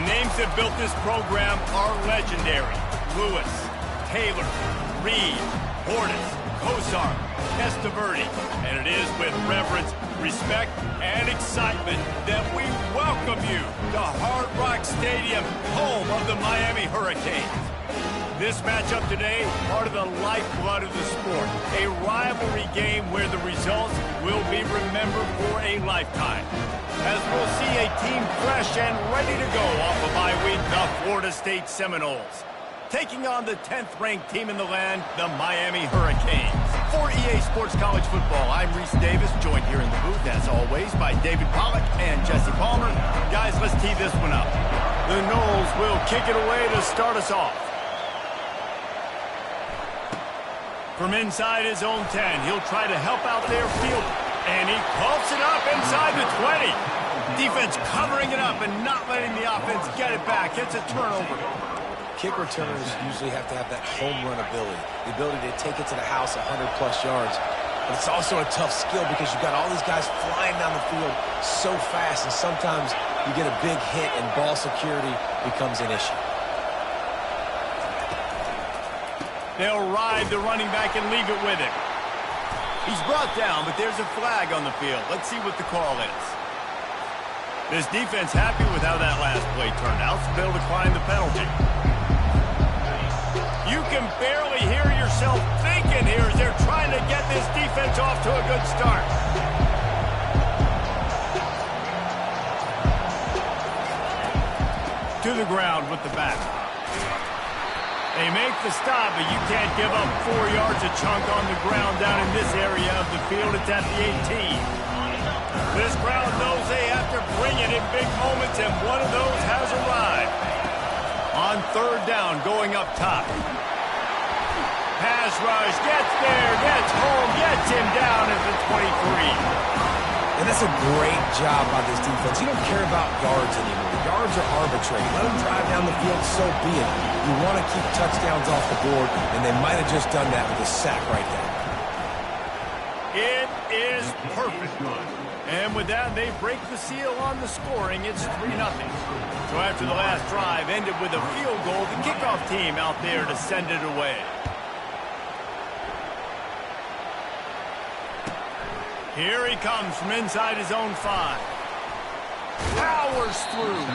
names that built this program are legendary. Lewis, Taylor, Reed, Hortis, Kosar, Testaverde. And it is with reverence, respect, and excitement that we welcome you to Hard Rock Stadium, home of the Miami Hurricanes. This matchup today, part of the lifeblood of the sport. A rivalry game where the results will be remembered for a lifetime. As we'll see a team fresh and ready to go off a bye week, the Florida State Seminoles, taking on the 10th-ranked team in the land, the Miami Hurricanes. For EA Sports College Football, I'm Reese Davis, joined here in the booth, as always, by David Pollack and Jesse Palmer. Guys, let's tee this one up. The Noles will kick it away to start us off. From inside his own 10, he'll try to help out their field, and he pulls it up inside the 20. Defense covering it up and not letting the offense get it back. It's a turnover. Kick returners usually have to have that home run ability, the ability to take it to the house 100-plus yards. But it's also a tough skill because you've got all these guys flying down the field so fast, and sometimes you get a big hit and ball security becomes an issue. They'll ride the running back and leave it with him. He's brought down, but there's a flag on the field. Let's see what the call is. This defense happy with how that last play turned out, so they'll decline the penalty. You can barely hear yourself thinking here as they're trying to get this defense off to a good start. To the ground with the back. They make the stop, but you can't give up 4 yards a chunk on the ground down in this area of the field. It's at the 18. This crowd knows they have to bring it in big moments, and one of those has arrived. On third down, going up top. Pass rush, gets there, gets home, gets him down at the 23. And that's a great job by this defense. You don't care about yards anymore. Yards are arbitrary. Let them drive down the field, so be it. You want to keep touchdowns off the board, and they might have just done that with a sack right there. It is perfect. And with that, they break the seal on the scoring. It's 3-0. So after the last drive ended with a field goal, the kickoff team out there to send it away. Here he comes from inside his own 5. Powers through.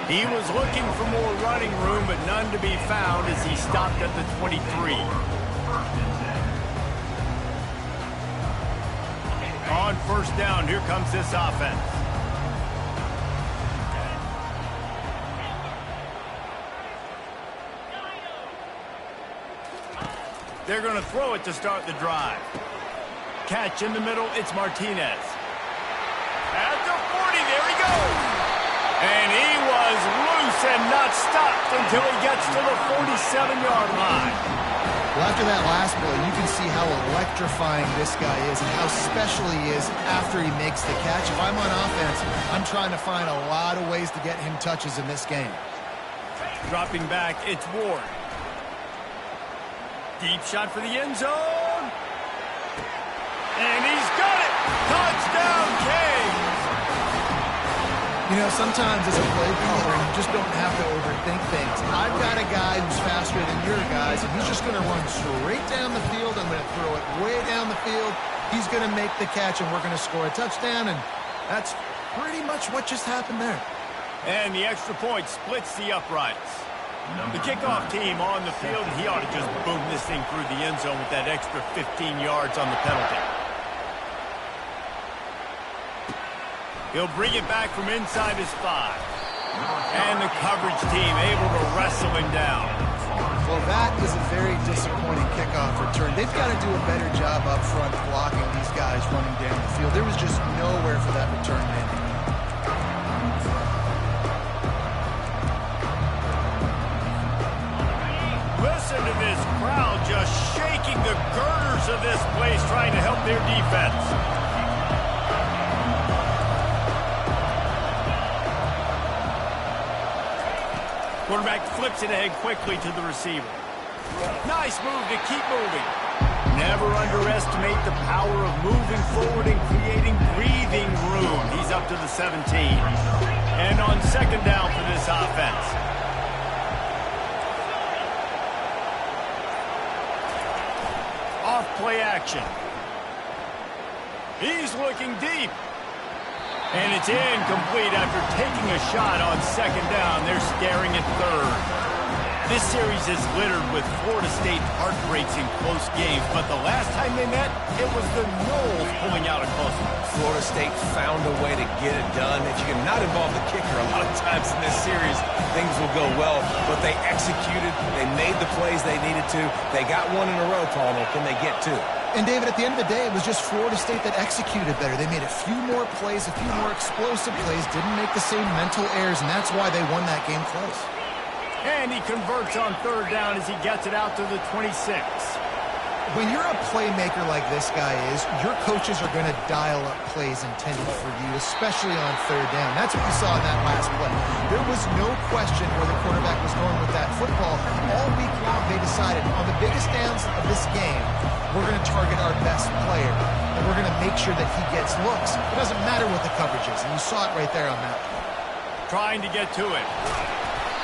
He was looking for more running room, but none to be found as he stopped at the 23. On first down, here comes this offense. They're going to throw it to start the drive. Catch in the middle, it's Martinez. At the 40, there he goes. And he was loose and not stopped until he gets to the 47-yard line. Well, after that last play, you can see how electrifying this guy is and how special he is after he makes the catch. If I'm on offense, I'm trying to find a lot of ways to get him touches in this game. Dropping back, it's Ward. Deep shot for the end zone. And he's got it! Touchdown, Canes! You know, sometimes as a play caller, you just don't have to overthink things. I've got a guy who's faster than your guys, and he's just going to run straight down the field. I'm going to throw it way down the field. He's going to make the catch, and we're going to score a touchdown, and that's pretty much what just happened there. And the extra point splits the uprights. The kickoff team on the field, he ought to just boom this thing through the end zone with that extra 15 yards on the penalty. He'll bring it back from inside his 5. And the coverage team able to wrestle him down. Well, that is a very disappointing kickoff return. They've got to do a better job up front blocking these guys running down the field. There was just nowhere for that return landing. Listen to this crowd just shaking the girders of this place trying to help their defense. Quarterback flips it ahead quickly to the receiver. Nice move to keep moving. Never underestimate the power of moving forward and creating breathing room. He's up up to the 17. And on second down for this offense. Off play action. He's looking deep. And it's incomplete after taking a shot on second down. They're staring at third. This series is littered with Florida State heartbreaks in close games, but the last time they met, it was the Noles pulling out a close one. Florida State found a way to get it done. If you can not involve the kicker a lot of times in this series, things will go well. But they executed. They made the plays they needed to. They got one in a row, Palmer. Can they get two? And, David, at the end of the day, it was just Florida State that executed better. They made a few more plays, a few more explosive plays, didn't make the same mental errors, and that's why they won that game close. And he converts on third down as he gets it out to the 26. When you're a playmaker like this guy is, your coaches are going to dial up plays intended for you, especially on third down. That's what we saw in that last play. There was no question where the quarterback was going with that football. All week long, they decided on the biggest downs of this game, we're going to target our best player, and we're going to make sure that he gets looks. It doesn't matter what the coverage is, and you saw it right there on that. Trying to get to it.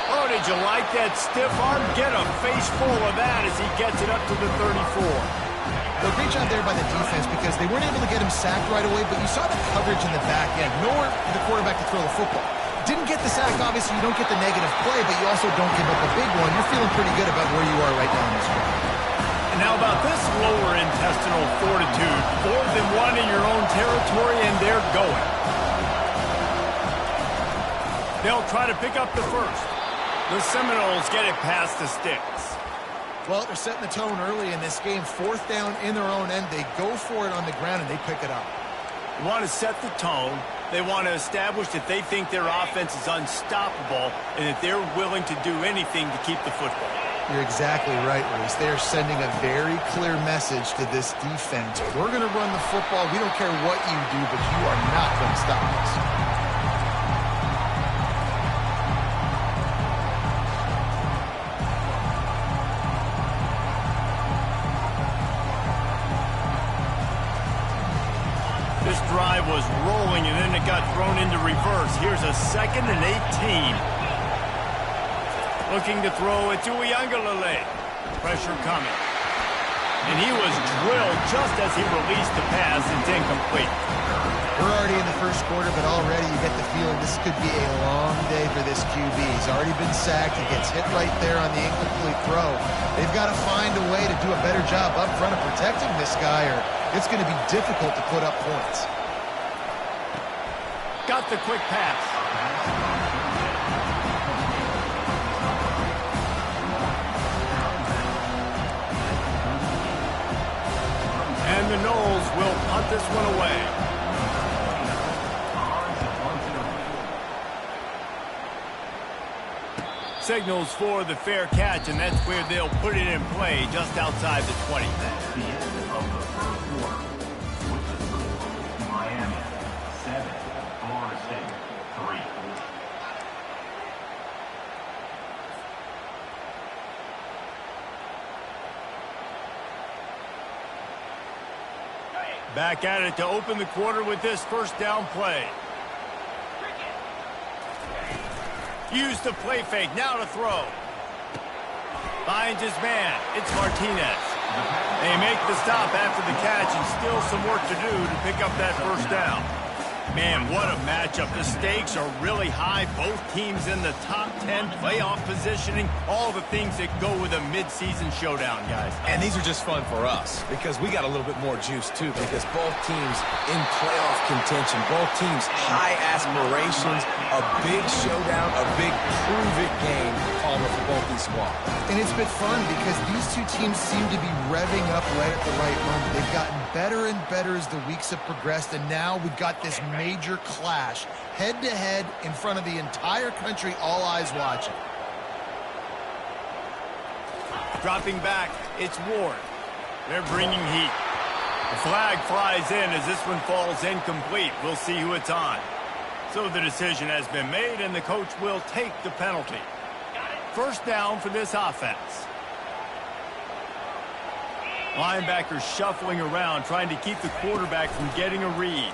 Oh, did you like that stiff arm? Get a face full of that as he gets it up to the 34. Well, great job there by the defense because they weren't able to get him sacked right away, but you saw the coverage in the back end. Nowhere for the quarterback to throw the football. Didn't get the sack, obviously. You don't get the negative play, but you also don't give up a big one. You're feeling pretty good about where you are right now in this game. And now about this lower intestinal fortitude. 4th and 1 in your own territory, and they're going. They'll try to pick up the first. The Seminoles get it past the sticks. Well, they're setting the tone early in this game. 4th down in their own end. They go for it on the ground, and they pick it up. They want to set the tone. They want to establish that they think their offense is unstoppable and that they're willing to do anything to keep the football. You're exactly right, Reese. They're sending a very clear message to this defense. We're going to run the football. We don't care what you do, but you are not going to stop us. This drive was rolling, and then it got thrown into reverse. Here's a 2nd and 18. Looking to throw it to Uiagalelei. Pressure coming. And he was drilled just as he released the pass. It's incomplete. We're already in the first quarter, but already you get the feeling this could be a long day for this QB. He's already been sacked. He gets hit right there on the incomplete throw. They've got to find a way to do a better job up front of protecting this guy, or it's going to be difficult to put up points. Got the quick pass. And the Noles will punt this one away. Signals for the fair catch, and that's where they'll put it in play just outside the 20. The end of the first quarter. Miami 7, Florida State 3. Back at it to open the quarter with this first down play. Use the play fake, now to throw. Finds his man, it's Martinez. They make the stop after the catch and still some work to do to pick up that first down. Man, what a matchup. The stakes are really high. Both teams in the top 10, playoff positioning, all the things that go with a midseason showdown, guys. And these are just fun for us because we got a little bit more juice, too, because both teams in playoff contention, both teams high aspirations, a big showdown, a big prove-it game, Palmer, for both these squads. And it's been fun because these two teams seem to be revving up right at the right moment. They've gotten better and better as the weeks have progressed, and now we've got this major clash, head-to-head in front of the entire country, all eyes watching. Dropping back, it's Ward. They're bringing heat. The flag flies in as this one falls incomplete. We'll see who it's on. So the decision has been made, and the coach will take the penalty. First down for this offense. Linebackers shuffling around, trying to keep the quarterback from getting a read.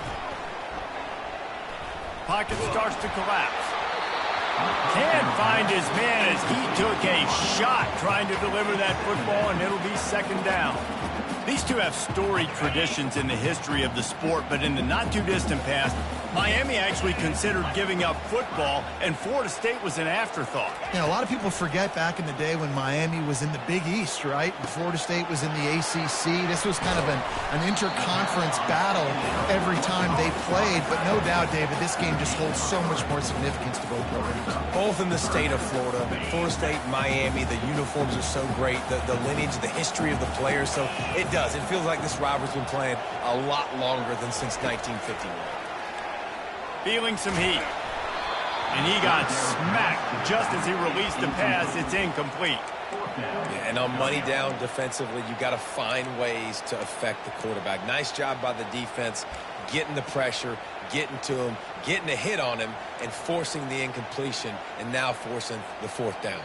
pocket starts to collapse. Can't find his man as he took a shot trying to deliver that football, and it'll be second down. These two have storied traditions in the history of the sport, but in the not-too-distant past, Miami actually considered giving up football, and Florida State was an afterthought. You know, a lot of people forget back in the day when Miami was in the Big East, right? And Florida State was in the ACC. This was kind of an interconference battle every time they played. But no doubt, David, this game just holds so much more significance to both programs. Both in the state of Florida. Florida State, Miami, the uniforms are so great. The lineage, the history of the players. So it does. It feels like this rivalry's been playing a lot longer than since 1951. Feeling some heat. And he got smacked just as he released the pass. It's incomplete. Yeah, and on money down defensively, you got to find ways to affect the quarterback. Nice job by the defense, getting the pressure, getting to him, getting a hit on him, and forcing the incompletion, and now forcing the fourth down.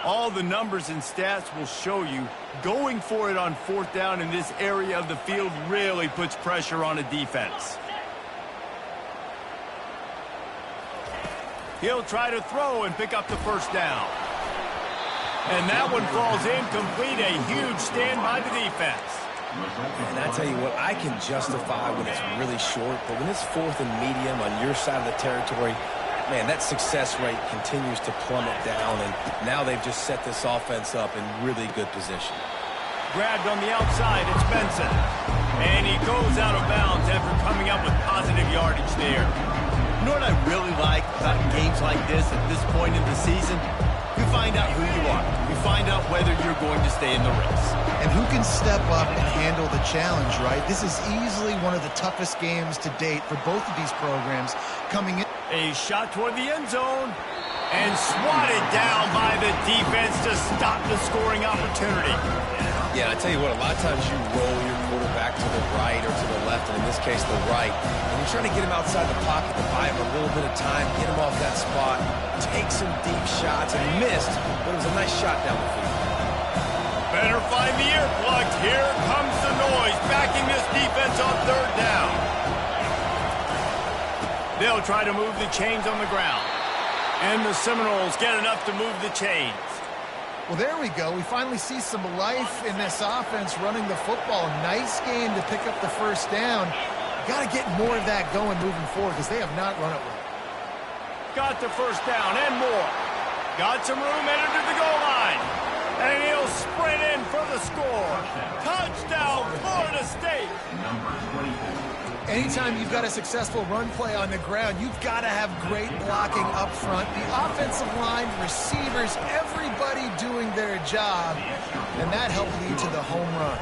All the numbers and stats will show you going for it on fourth down in this area of the field really puts pressure on a defense. He'll try to throw and pick up the first down. And that one falls incomplete. A huge stand by the defense. And I tell you what, I can justify when it's really short, but when it's fourth and medium on your side of the territory, man, that success rate continues to plummet down, and now they've just set this offense up in really good position. Grabbed on the outside, it's Benson. And he goes out of bounds after coming up with positive yardage there. You know what I really like about games like this at this point in the season? You find out who you are. You find out whether you're going to stay in the race. And who can step up and handle the challenge, right? This is easily one of the toughest games to date for both of these programs coming in. A shot toward the end zone. And swatted down by the defense to stop the scoring opportunity. Yeah, I tell you what, a lot of times you roll your quarterback to the right or to the left, and in this case, the right. And you're trying to get him outside the pocket to buy him a little bit of time, get him off that spot, take some deep shots, and he missed, but it was a nice shot down the field. Better find the earplugs. Here comes the noise, backing this defense on third down. They'll try to move the chains on the ground. And the Seminoles get enough to move the chains. Well, there we go. We finally see some life in this offense running the football. Nice game to pick up the first down. Got to get more of that going moving forward because they have not run it well. Got the first down and more. Got some room headed to the goal line. And he'll sprint in for the score. Touchdown, Florida State. Number 24. Anytime you've got a successful run play on the ground, you've got to have great blocking up front. The offensive line, receivers, everybody doing their job. And that helped lead to the home run.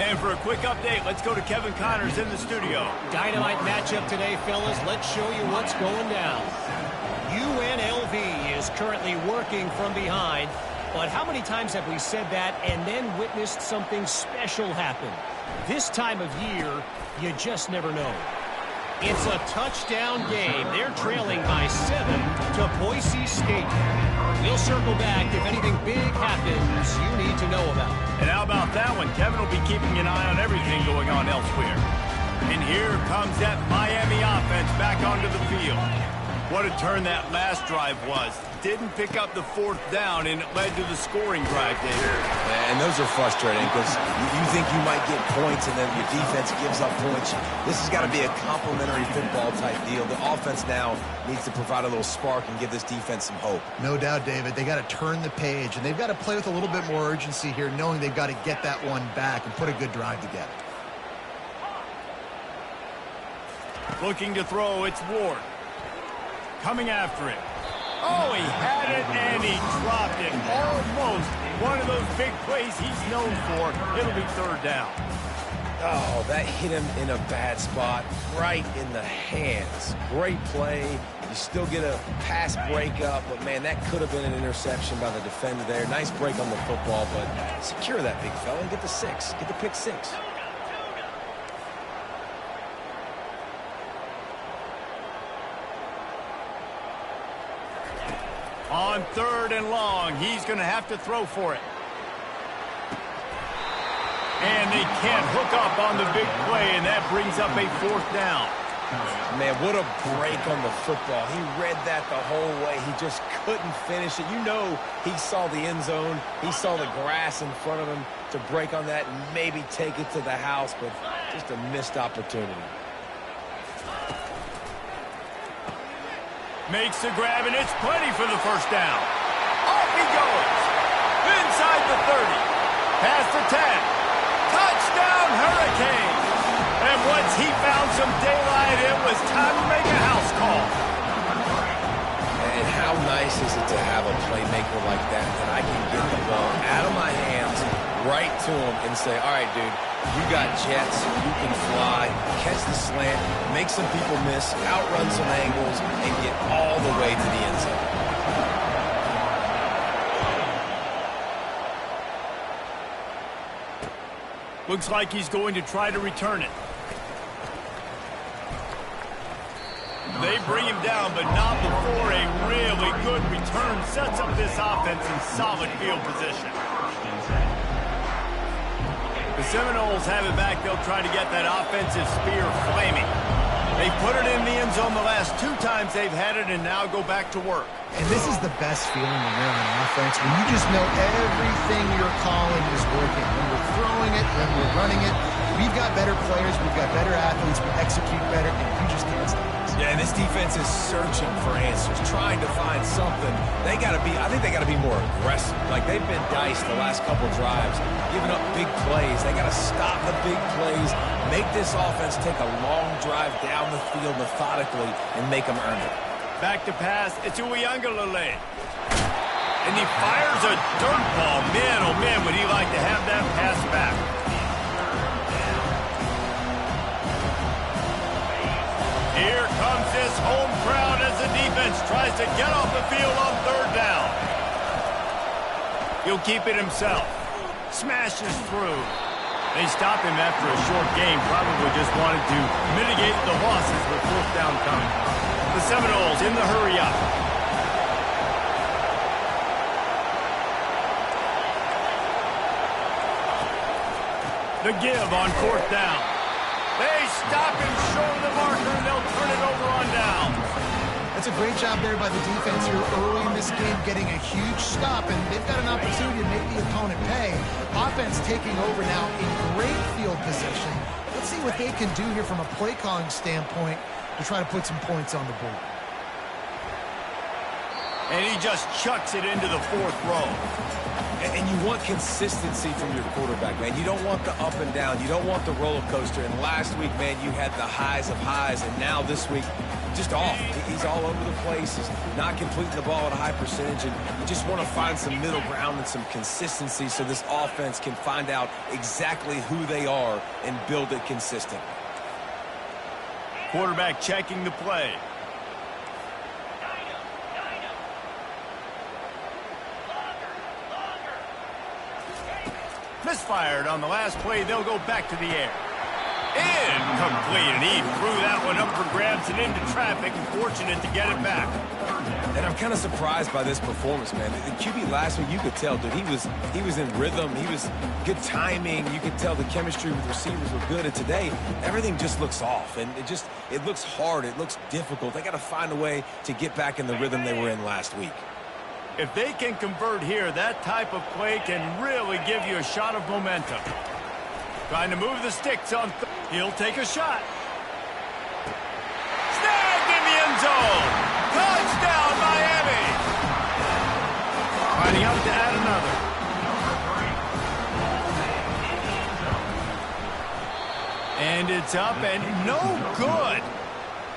And for a quick update, let's go to Kevin Connors in the studio. Dynamite matchup today, fellas. Let's show you what's going down. UNLV is currently working from behind. But how many times have we said that and then witnessed something special happen? This time of year, you just never know. It's a touchdown game. They're trailing by 7 to Boise State. We'll circle back if anything big happens you need to know about. And how about that one? Kevin will be keeping an eye on everything going on elsewhere. And here comes that Miami offense back onto the field. What a turn that last drive was. Didn't pick up the fourth down, and it led to the scoring drive, David. And those are frustrating because you think you might get points and then your defense gives up points. This has got to be a complementary football type deal. The offense now needs to provide a little spark and give this defense some hope. No doubt, David. They got to turn the page, and they've got to play with a little bit more urgency here, knowing they've got to get that one back and put a good drive together. Looking to throw, it's Ward. Coming after it. Oh, he had it, and he dropped it. Almost one of those big plays he's known for. It'll be third down. Oh, that hit him in a bad spot, right in the hands. Great play. You still get a pass breakup, but, man, that could have been an interception by the defender there. Nice break on the football, but secure that big fella and get the 6. Get the pick 6. On 3rd and long. He's going to have to throw for it. And they can't hook up on the big play, and that brings up a 4th down. Man, what a break on the football. He read that the whole way. He just couldn't finish it. You know he saw the end zone. He saw the grass in front of him to break on that and maybe take it to the house, but just a missed opportunity. Makes the grab, and it's plenty for the 1st down. Off he goes. Inside the 30. Past the 10. Touchdown, Hurricanes. And once he found some daylight, it was time to make a house call. And how nice is it to have a playmaker like that I can get the ball out of my hands right to him and say, all right, dude, you got jets, you can fly, catch the slant, make some people miss, outrun some angles, and get all the way to the end zone. Looks like he's going to try to return it. They bring him down, but not before a really good return sets up this offense in solid field position. The Seminoles have it back. They'll try to get that offensive spear flaming. They put it in the end zone the last 2 times they've had it, and now go back to work. And this is the best feeling when you're on offense, when you just know everything you're calling is working. When we're throwing it, when we're running it, we've got better players, we've got better athletes, we execute better, and you just can't stop us. Yeah, and this defense is searching for answers, trying to find something. I think they got to be more aggressive. Like, they've been diced the last couple drives, giving up big plays. They got to stop the big plays, make this offense take a long drive down the field methodically, and make them earn it. Back to pass. It's Uiagalelei. And he fires a dirt ball. Man, oh man, would he like to have that pass back. Here comes this home crowd as the defense tries to get off the field on 3rd down. He'll keep it himself. Smashes through. They stop him after a short game. Probably just wanted to mitigate the losses with 4th down coming. The Seminoles in the hurry up. The give on 4th down. They stop him short of the marker, and they'll turn it over on down. That's a great job there by the defense here early in this game, getting a huge stop, and they've got an opportunity to make the opponent pay. Offense taking over now in great field position. Let's see what they can do here from a play calling standpoint to try to put some points on the board. And he just chucks it into the 4th row. And you want consistency from your quarterback, man. You don't want the up and down. You don't want the roller coaster. And last week, man, you had the highs of highs. And now this week, just off. He's all over the place. He's not completing the ball at a high percentage. And you just want to find some middle ground and some consistency so this offense can find out exactly who they are and build it consistently. Quarterback checking the play. Misfired on the last play. They'll go back to the air. Incomplete, and he threw that one up for grabs and into traffic, and fortunate to get it back. And I'm kind of surprised by this performance, man. The QB last week, you could tell, dude, he was in rhythm. He was good timing. You could tell the chemistry with receivers were good. And today, everything just looks off, and it looks hard. It looks difficult. They got to find a way to get back in the rhythm they were in last week. If they can convert here, that type of play can really give you a shot of momentum. Trying to move the sticks on. He'll take a shot. Snagged in the end zone. Touchdown, Miami. Finding out to add another. And it's up and no good.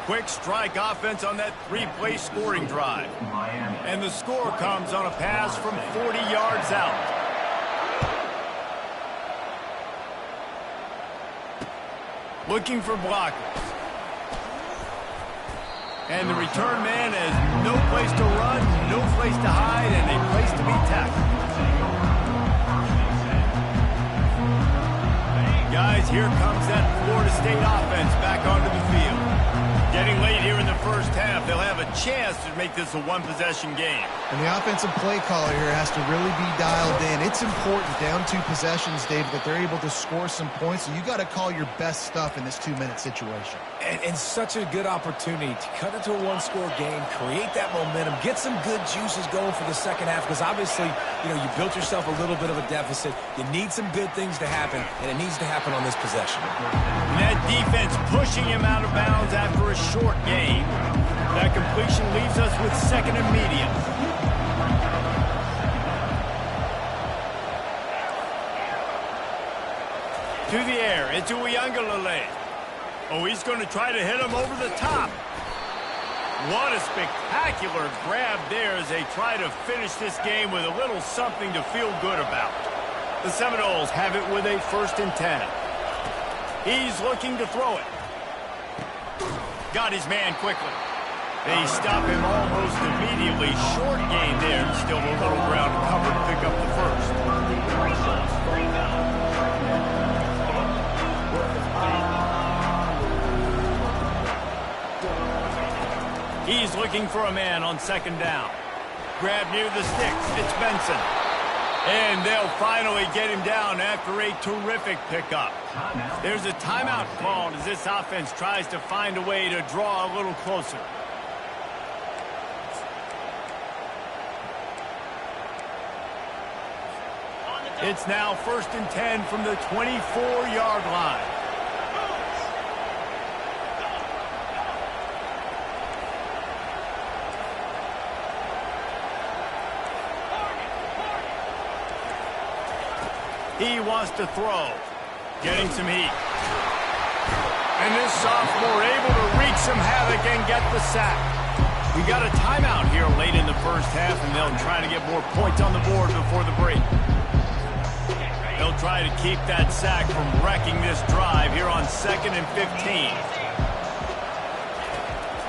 Quick strike offense on that 3-play scoring drive. And the score comes on a pass from 40 yards out. Looking for blockers. And the return man has no place to run, no place to hide, and a place to be tackled. Guys, here comes that Florida State offense back onto the field. Getting late here in the first half, they'll have a chance to make this a one-possession game. And the offensive play caller here has to really be dialed in. It's important down 2 possessions, Dave, that they're able to score some points. So you got to call your best stuff in this 2-minute situation. And such a good opportunity to cut into a 1-score game, create that momentum, get some good juices going for the second half, because obviously, you know, you built yourself a little bit of a deficit. You need some good things to happen, and it needs to happen on this possession. And that defense pushing him out of bounds after a short game. That completion leaves us with 2nd and medium. To the air, it's Ncaa. Oh, he's going to try to hit him over the top. What a spectacular grab there as they try to finish this game with a little something to feel good about. The Seminoles have it with a 1st and 10. He's looking to throw it. Got his man quickly. They stop him almost immediately. Short gain there. Still a little ground to cover to pick up the 1st. He's looking for a man on 2nd down. Grab near the sticks. It's Benson. And they'll finally get him down after a terrific pickup. There's a timeout called as this offense tries to find a way to draw a little closer. It's now 1st and 10 from the 24-yard line. He wants to throw. Getting some heat. And this sophomore able to wreak some havoc and get the sack. We got a timeout here late in the 1st half, and they'll try to get more points on the board before the break. They'll try to keep that sack from wrecking this drive here on 2nd and 15.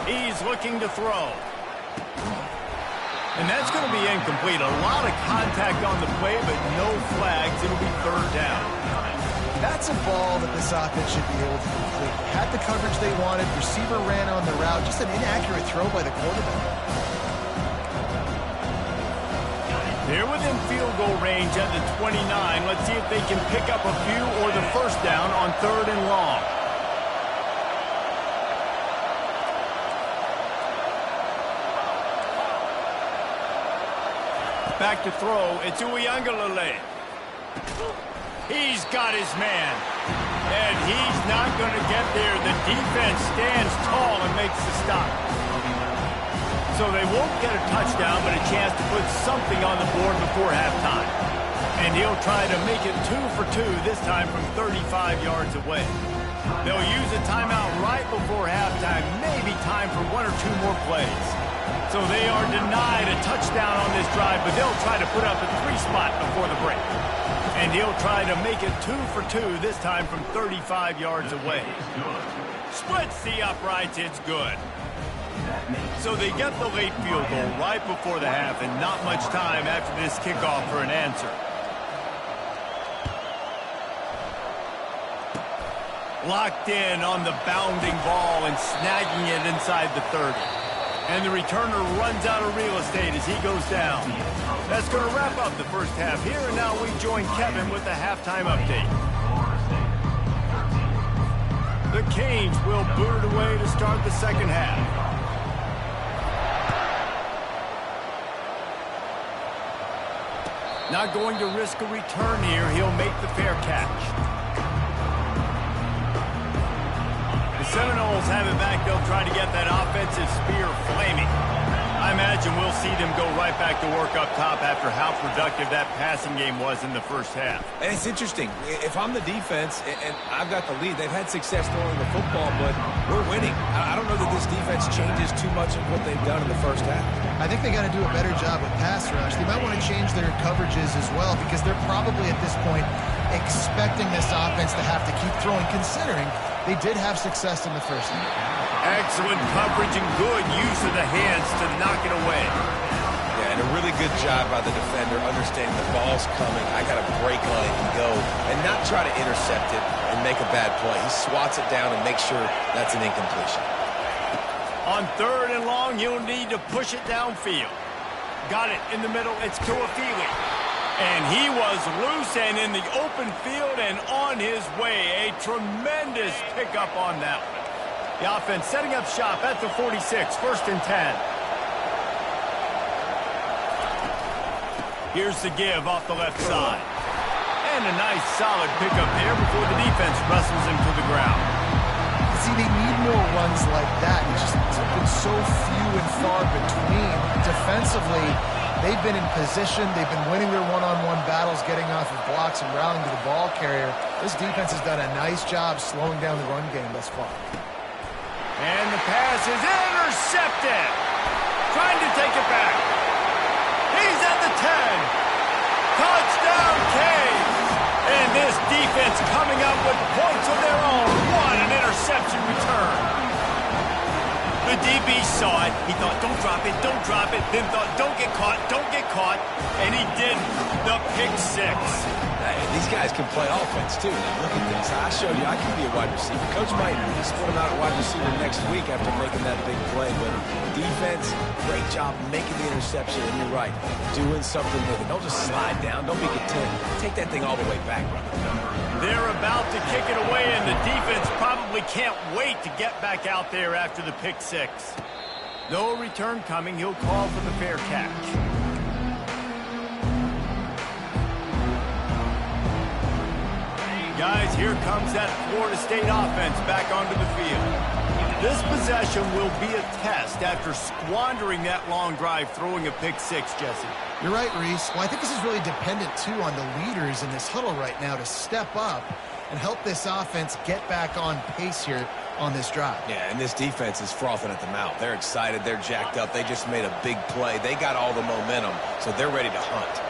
He's looking to throw. And that's going to be incomplete. A lot of contact on the play, but no flags. It'll be 3rd down. That's a ball that this offense should be able to complete. Had the coverage they wanted. Receiver ran on the route. Just an inaccurate throw by the quarterback. They're within field goal range at the 29. Let's see if they can pick up a few or the 1st down on 3rd and long. Back to throw. It's Ncaa. He's got his man. And he's not going to get there. The defense stands tall and makes the stop. So they won't get a touchdown, but a chance to put something on the board before halftime. And he'll try to make it 2 for 2, this time from 35 yards away. They'll use a timeout right before halftime. Maybe time for 1 or 2 more plays. So they are denied a touchdown on this drive, but they'll try to put up a 3 spot before the break. And he'll try to make it 2 for 2, this time from 35 yards away. Splits the uprights, it's good. So they get the late field goal right before the half, and not much time after this kickoff for an answer. Locked in on the bounding ball and snagging it inside the 30. And the returner runs out of real estate as he goes down. That's going to wrap up the 1st half here, and now we join Kevin with the halftime update. The Canes will boot it away to start the 2nd half. Not going to risk a return here. He'll make the fair catch. The Seminoles have it back. They'll try to get that offensive spear flaming. I imagine we'll see them go right back to work up top after how productive that passing game was in the 1st half. And it's interesting. If I'm the defense and I've got the lead, they've had success throwing the football, but we're winning. I don't know that this defense changes too much of what they've done in the 1st half. I think they got to do a better job with pass rush. They might want to change their coverages as well, because they're probably at this point expecting this offense to have to keep throwing, considering they did have success in the 1st half. Excellent coverage and good use of the hands to knock it away. Yeah, and a really good job by the defender, understanding the ball's coming. I got to break on it and go, and not try to intercept it and make a bad play. He swats it down and makes sure that's an incompletion. On 3rd and long, you'll need to push it downfield. Got it in the middle. It's Tuafili. And he was loose and in the open field and on his way. A tremendous pickup on that one. The offense setting up shop at the 46, 1st and 10. Here's the give off the left side. And a nice solid pickup there before the defense wrestles him to the ground. See, they need more runs like that. It's just been so few and far between. Defensively, they've been in position. They've been winning their one-on-one battles, getting off of blocks and rallying to the ball carrier. This defense has done a nice job slowing down the run game thus far. And the pass is intercepted. Trying to take it back. He's at the 10. Touchdown, Canes. And this defense coming up with points of their own. What an interception return. The DB saw it. He thought, don't drop it, don't drop it. Then thought, don't get caught, don't get caught. And he did the pick six. Hey, these guys can play offense, too. Now, look at this. I showed you I can be a wide receiver. Coach might split him out at wide receiver next week after making that big play. But defense, great job making the interception. And you're right, doing something with it. Don't just slide down. Don't be content. Take that thing all the way back, brother. They're about to kick it away, and the defense probably can't wait to get back out there after the pick six. No return coming. He'll call for the fair catch. Guys, here comes that Florida State offense back onto the field. This possession will be a test after squandering that long drive throwing a pick six, Jesse. You're right, Reese. Well, I think this is really dependent, too, on the leaders in this huddle right now to step up and help this offense get back on pace here on this drive. Yeah, and this defense is frothing at the mouth. They're excited. They're jacked up. They just made a big play. They got all the momentum, so they're ready to hunt.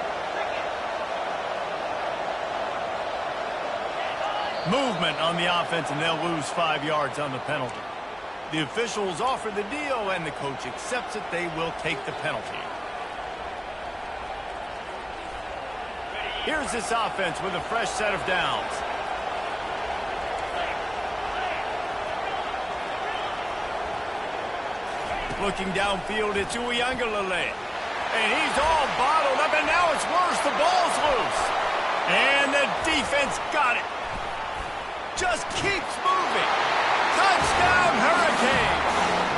Movement on the offense, and they'll lose 5 yards on the penalty. The officials offer the deal, and the coach accepts it. They will take the penalty. Here's this offense with a fresh set of downs. Looking downfield, it's Uiagalelei. And he's all bottled up, and now it's worse. The ball's loose. And the defense got it. Just keeps moving. Touchdown, Hurricanes.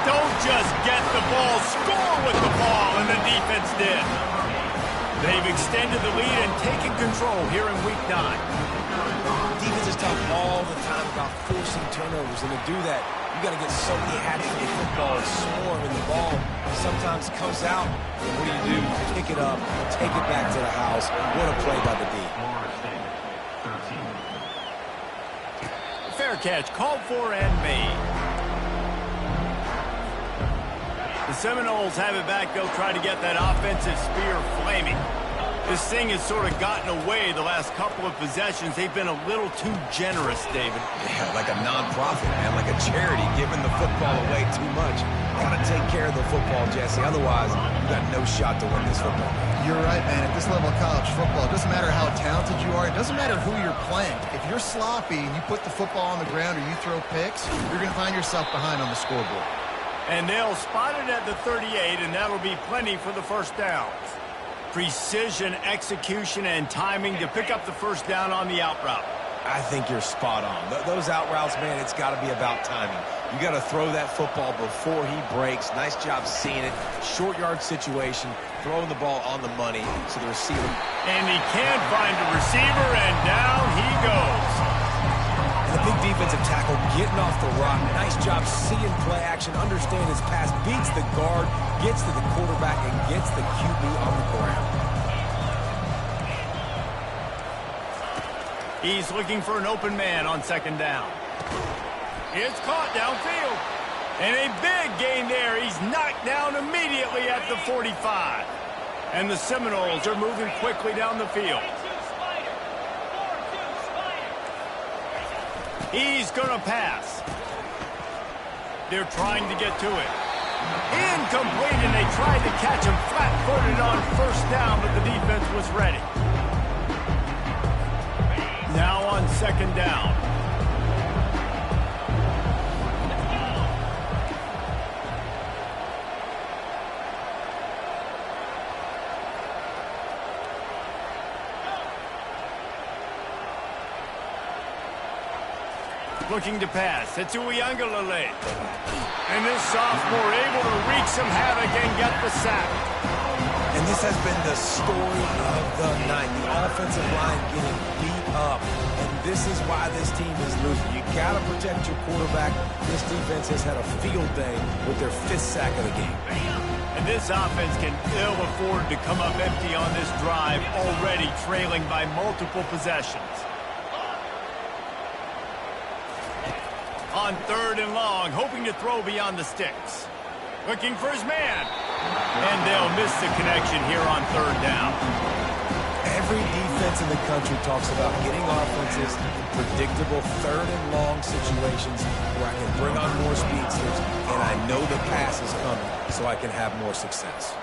Don't just get the ball, score with the ball, and the defense did. They've extended the lead and taken control here in Week 9. Defense is talking all the time about forcing turnovers, and to do that, you got to get so many hats for the football and swarm, and the ball sometimes comes out. And what do? You pick it up, take it back to the house. What a play by the D. Fair catch called for and made. The Seminoles have it back. They'll try to get that offensive spear flaming. This thing has sort of gotten away the last couple of possessions. They've been a little too generous, David. Yeah, like a non-profit, man, like a charity, giving the football away too much. Got to take care of the football, Jesse. Otherwise, you got no shot to win this football game. You're right, man. At this level of college football, it doesn't matter how talented you are. It doesn't matter who you're playing. If you're sloppy and you put the football on the ground or you throw picks, you're going to find yourself behind on the scoreboard. And they'll spot it at the 38, and that'll be plenty for the first downs. Precision, execution, and timing to pick up the first down on the out route. I think you're spot on. Those out routes, man, it's got to be about timing. You got to throw that football before he breaks. Nice job seeing it. Short yard situation, throwing the ball on the money so the receiver. And he can't find a receiver, and down he goes. And the big defensive tackle getting off the rock. Nice job seeing play action, understand his pass, beats the guard, gets to the quarterback, and gets the QB on the ground. He's looking for an open man on second down. It's caught downfield. And a big gain there. He's knocked down immediately at the 45. And the Seminoles are moving quickly down the field. He's going to pass. They're trying to get to it. Incomplete, and they tried to catch him flat-footed on first down, but the defense was ready. Now on second down. Looking to pass. It's Ncaa. And this sophomore able to wreak some havoc and get the sack. And this has been the story of the night. The offensive line getting beat up. And this is why this team is losing. You got to protect your quarterback. This defense has had a field day with their 5th sack of the game. And this offense can ill afford to come up empty on this drive, already trailing by multiple possessions. On 3rd and long, hoping to throw beyond the sticks. Looking for his man. And they'll miss the connection here on 3rd down. Every defense in the country talks about getting offenses in predictable 3rd and long situations where I can bring on more speedsters and I know the pass is coming so I can have more success.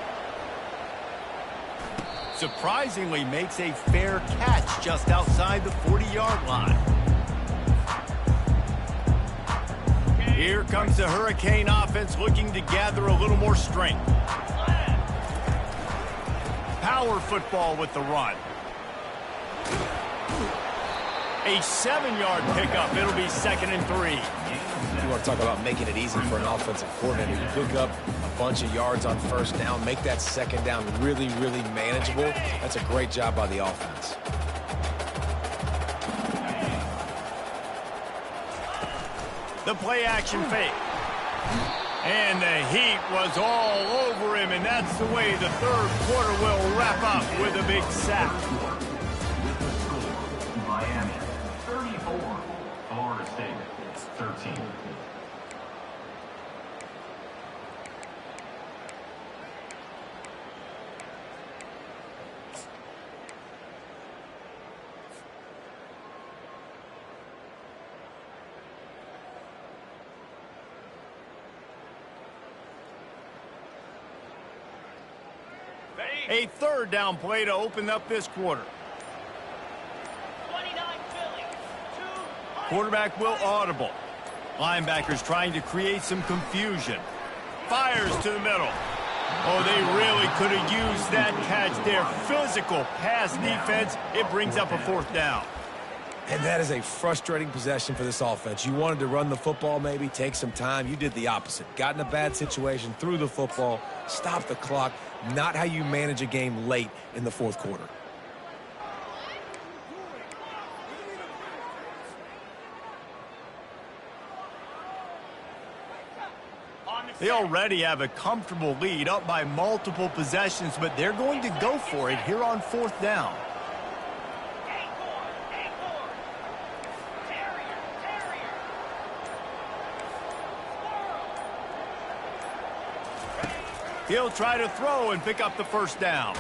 Surprisingly makes a fair catch just outside the 40-yard line. Here comes the Hurricane offense looking to gather a little more strength. Power football with the run. A 7-yard pickup. It'll be 2nd and 3. You want to talk about making it easy for an offensive coordinator. You pick up a bunch of yards on 1st down, make that 2nd down really, really manageable. That's a great job by the offense. The play-action fake. And the heat was all over him, and that's the way the 3rd quarter will wrap up with a big sack. With the score, Miami 34, Florida State 13. A 3rd down play to open up this quarter. Quarterback will audible. Linebackers trying to create some confusion. Fires to the middle. Oh, they really could have used that catch there. Physical pass defense. It brings up a 4th down. And that is a frustrating possession for this offense. You wanted to run the football, maybe take some time. You did the opposite. Got in a bad situation, threw the football, stopped the clock. Not how you manage a game late in the 4th quarter. They already have a comfortable lead, up by multiple possessions, but they're going to go for it here on 4th down. He'll try to throw and pick up the 1st down.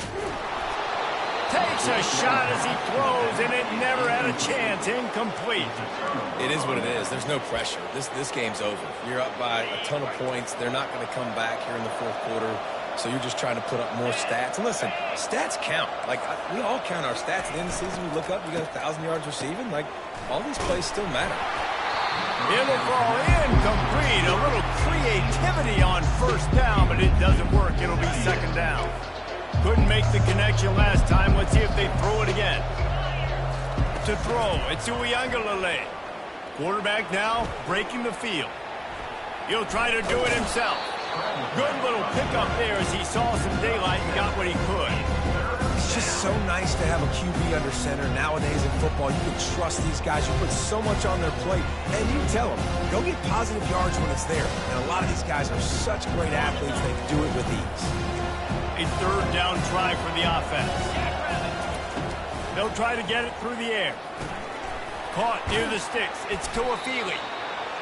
Takes a shot as he throws, and it never had a chance. Incomplete. It is what it is. There's no pressure. This game's over. You're up by a ton of points. They're not going to come back here in the 4th quarter, so you're just trying to put up more stats. And listen, stats count. Like, we all count our stats. At the end of the season, we look up, you got 1,000 yards receiving. Like, all these plays still matter. It'll fall incomplete. A little creativity on 1st down, but it doesn't work. It'll be 2nd down. Couldn't make the connection last time. Let's see if they throw it again. To throw, it's Ncaa. Quarterback now breaking the field. He'll try to do it himself. Good little pickup there as he saw some daylight and got what he could. It's just so nice to have a QB under center. Nowadays in football, you can trust these guys. You put so much on their plate, and you tell them, go get positive yards when it's there. And a lot of these guys are such great athletes, they do it with ease. A 3rd down try for the offense. They'll try to get it through the air. Caught near the sticks. It's Tuafili.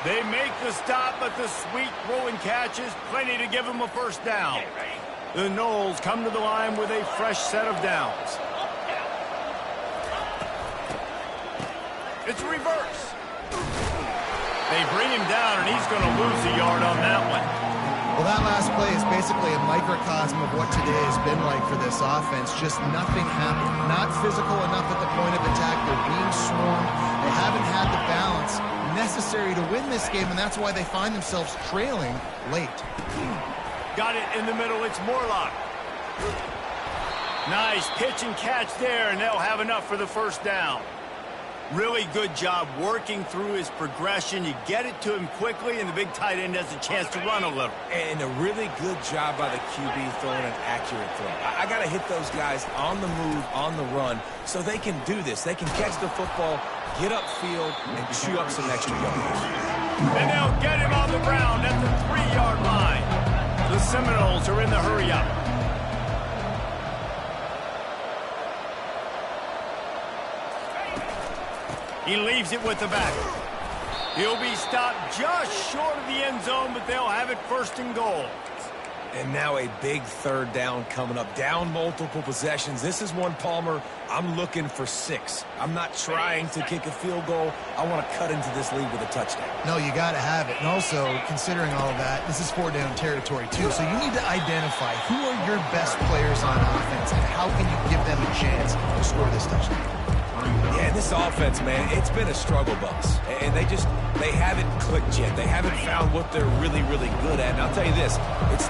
They make the stop, but the sweet throwing catch is plenty to give them a 1st down. The Noles come to the line with a fresh set of downs. It's reverse. They bring him down, and he's going to lose a yard on that one. Well, that last play is basically a microcosm of what today has been like for this offense. Just nothing happened. Not physical enough at the point of attack. They're being swarmed. They haven't had the balance necessary to win this game, and that's why they find themselves trailing late. Got it in the middle. It's Morlock. Nice pitch and catch there, and they'll have enough for the 1st down. Really good job working through his progression. You get it to him quickly, and the big tight end has a chance to run a little. And a really good job by the QB throwing an accurate throw. I got to hit those guys on the move, on the run, so they can do this. They can catch the football, get upfield, and chew up some extra yards. And they'll get him on the ground at the 3-yard line. The Seminoles are in the hurry-up. He leaves it with the back. He'll be stopped just short of the end zone, but they'll have it first and goal. And now a big third down coming up. Down multiple possessions. This is one, Palmer, I'm looking for 6. I'm not trying to kick a field goal. I want to cut into this lead with a touchdown. No, you got to have it. And also, considering all of that, this is 4-down territory, too. So you need to identify who are your best players on offense and how can you give them a chance to score this touchdown. Yeah, this offense, man, it's been a struggle bus. And they haven't clicked yet. They haven't found what they're really, really good at. And I'll tell you this, it's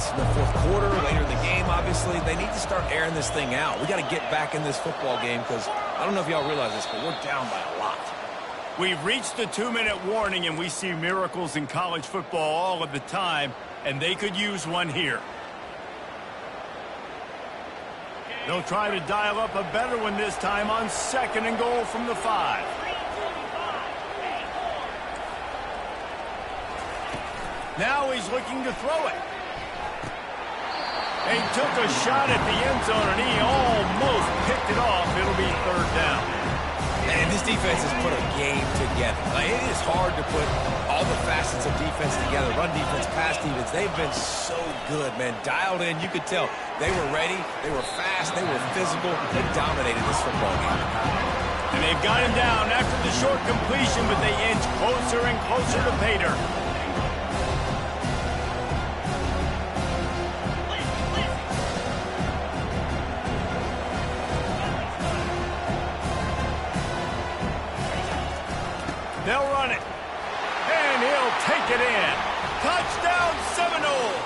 in the fourth quarter, later in the game, obviously. They need to start airing this thing out. We got to get back in this football game because I don't know if y'all realize this, but we're down by a lot. We've reached the 2-minute warning, and we see miracles in college football all of the time, and they could use one here. They'll try to dial up a better one this time on 2nd and goal from the 5. Now he's looking to throw it. He took a shot at the end zone, and he almost picked it off. It'll be 3rd down. And this defense has put a game together. It is hard to put all the facets of defense together. Run defense, pass defense. They've been so good, man. Dialed in. You could tell they were ready. They were fast. They were physical. They dominated this football game. And they've got him down after the short completion, but they inch closer and closer to pay dirt. They'll run it. And he'll take it in. Touchdown, Seminoles!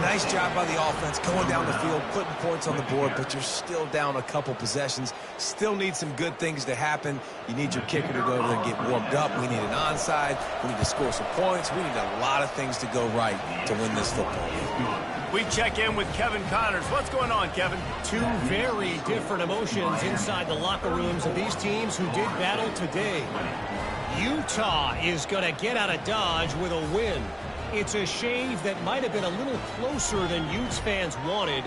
Nice job by the offense going down the field, putting points on the board, but you're still down a couple possessions. Still need some good things to happen. You need your kicker to go over there and get warmed up. We need an onside. We need to score some points. We need a lot of things to go right to win this football game. We check in with Kevin Connors. What's going on, Kevin? Two very different emotions inside the locker rooms of these teams who did battle today. Utah is going to get out of Dodge with a win. It's a shave that might have been a little closer than Utes fans wanted,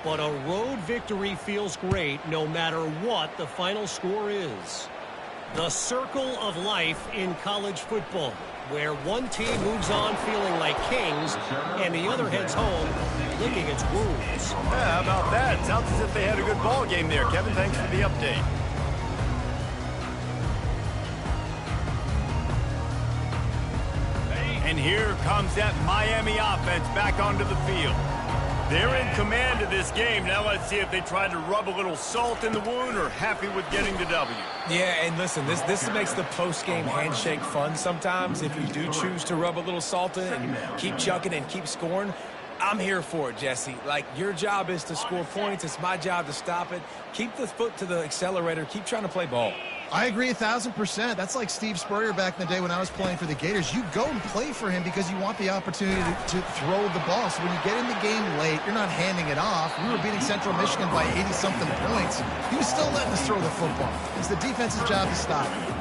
but a road victory feels great no matter what the final score is. The circle of life in college football, where one team moves on feeling like kings and the other heads home licking its wounds. Yeah, how about that? Sounds as if they had a good ball game there. Kevin, thanks for the update. And here comes that Miami offense back onto the field. They're in command of this game. Now let's see if they try to rub a little salt in the wound or happy with getting the W. Yeah, and listen, this makes the post-game handshake fun sometimes. If you do choose to rub a little salt in and keep chucking and keep scoring, I'm here for it, Jesse. Like, your job is to score points. It's my job to stop it. Keep the foot to the accelerator. Keep trying to play ball. I agree 1,000%. That's like Steve Spurrier back in the day when I was playing for the Gators. You go and play for him because you want the opportunity to throw the ball. So when you get in the game late, you're not handing it off. We were beating Central Michigan by 80-something points. He was still letting us throw the football. It's the defense's job to stop it.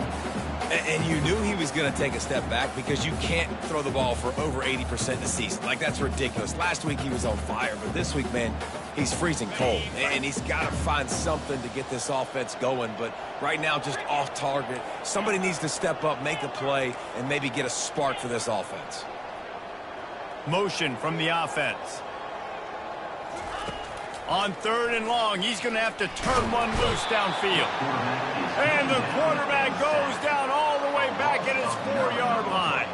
And you knew he was going to take a step back because you can't throw the ball for over 80% in the season. Like, that's ridiculous. Last week he was on fire, but this week, man, he's freezing cold. And he's got to find something to get this offense going. But right now, just off target. Somebody needs to step up, make a play, and maybe get a spark for this offense. Motion from the offense. On 3rd and long, he's going to have to turn one loose downfield. And the quarterback goes down all the way back at his 4-yard line.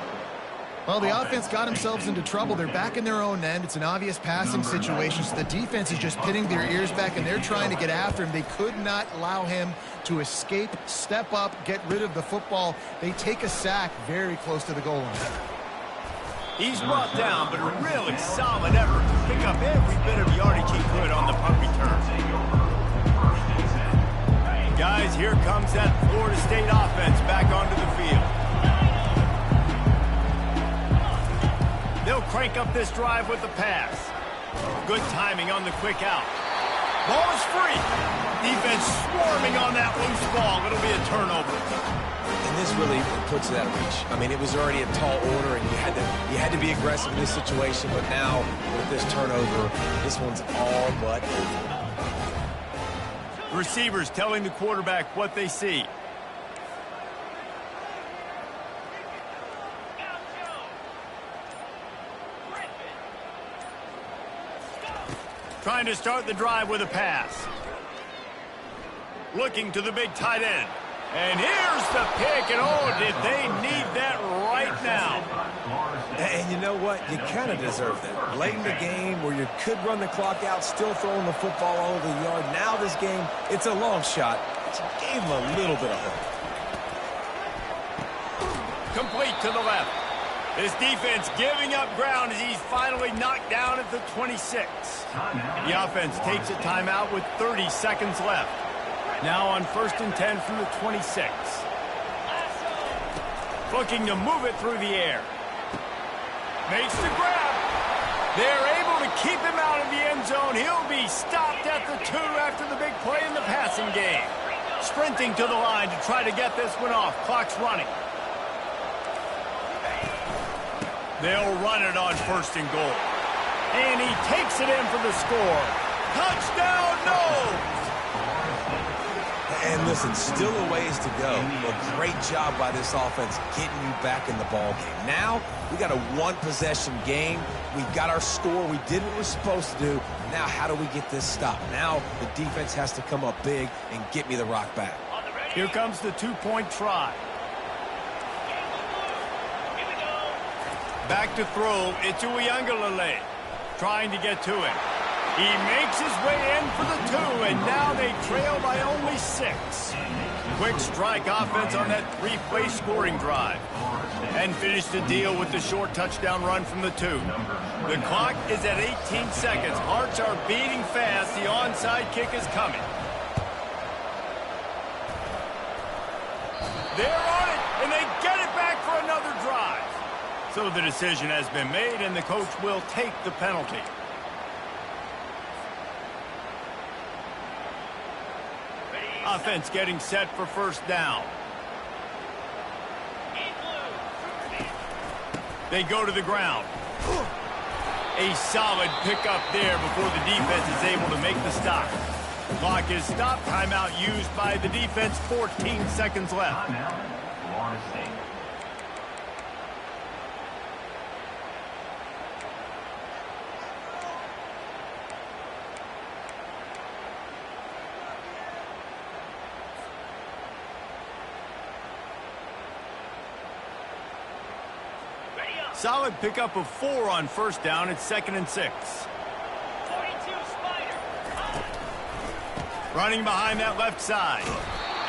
Well, the offense got themselves into trouble. They're back in their own end. It's an obvious passing situation, so the defense is just pinning their ears back, and they're trying to get after him. They could not allow him to escape, step up, get rid of the football. They take a sack very close to the goal line. He's brought down, but a really solid effort to pick up every bit of yardage he could on the punt return. Guys boys, here comes that Florida State offense back onto the field. They'll crank up this drive with the pass. Good timing on the quick out. Ball is free. Defense swarming on that loose ball. It'll be a turnover. And this really puts it at reach. I mean, it was already a tall order, and you had to be aggressive in this situation. But now, with this turnover, this one's all but over. Receivers telling the quarterback what they see. Trying to start the drive with a pass. Looking to the big tight end. And here's the pick, and oh, did they need that right now. And you know what? You kind of deserve that. Late in the game where you could run the clock out, still throwing the football all over the yard. Now this game, it's a long shot. But you gave him a little bit of hope. Complete to the left. This defense giving up ground as he's finally knocked down at the 26. The offense takes a timeout with 30 seconds left. Now on 1st and 10 from the 26. Looking to move it through the air. Makes the grab. They're able to keep him out of the end zone. He'll be stopped at the 2 after the big play in the passing game. Sprinting to the line to try to get this one off. Clock's running. They'll run it on 1st and goal. And he takes it in for the score. Touchdown, no! And listen, still a ways to go. A great job by this offense getting you back in the ball game. Now, we got a one-possession game. We got our score. We did what we're supposed to do. Now, how do we get this stopped? Now, the defense has to come up big and get me the rock back. Here comes the 2-point try. Back to throw. It's Uiagalelei trying to get to it. He makes his way in for the 2, and now they trail by only 6. Quick strike offense on that 3-play scoring drive. And finish the deal with the short touchdown run from the 2. The clock is at 18 seconds. Hearts are beating fast. The onside kick is coming. They're on it, and they get it back for another drive. So the decision has been made, and the coach will take the penalty. Offense getting set for 1st down. They go to the ground. A solid pickup there before the defense is able to make the stop. Clock is stopped. Timeout used by the defense. 14 seconds left. Florida State. Solid pickup of 4 on 1st down. It's 2nd and 6. 42 Spider. Running behind that left side.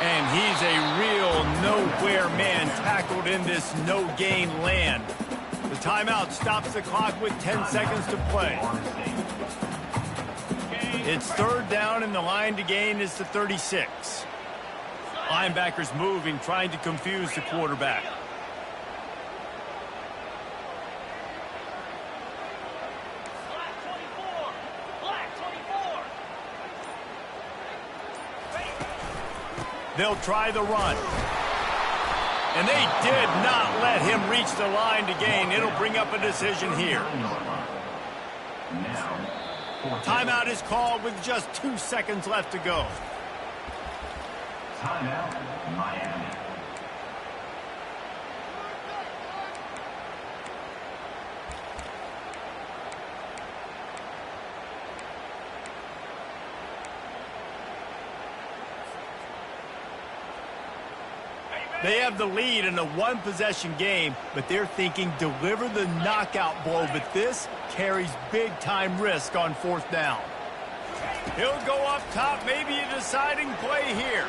And he's a real nowhere man tackled in this no-gain land. The timeout stops the clock with 10 seconds to play. It's 3rd down, and the line to gain is the 36. Linebackers moving, trying to confuse the quarterback. They'll try the run. And they did not let him reach the line to gain. It'll bring up a decision here. Timeout is called with just 2 seconds left to go. Timeout, Miami. They have the lead in a one-possession game, but they're thinking deliver the knockout blow, but this carries big-time risk on 4th down. He'll go up top, maybe a deciding play here.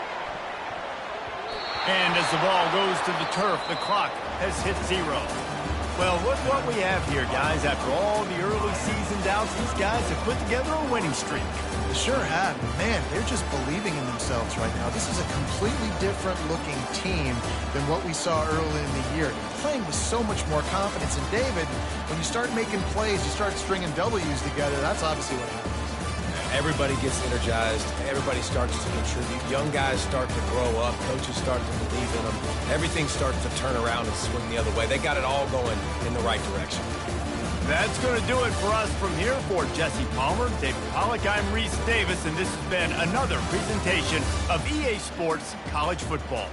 And as the ball goes to the turf, the clock has hit 0. Well, look what we have here, guys. After all the early season doubts, these guys have put together a winning streak. They sure have. Man, they're just believing in themselves right now. This is a completely different looking team than what we saw early in the year. Playing with so much more confidence. And David, when you start making plays, you start stringing W's together, that's obviously what happens. Everybody gets energized. Everybody starts to contribute. Young guys start to grow up. Coaches start to believe in them. Everything starts to turn around and swing the other way. They got it all going in the right direction. That's going to do it for us from here. For Jesse Palmer, David Pollack, I'm Reese Davis, and this has been another presentation of EA Sports College Football.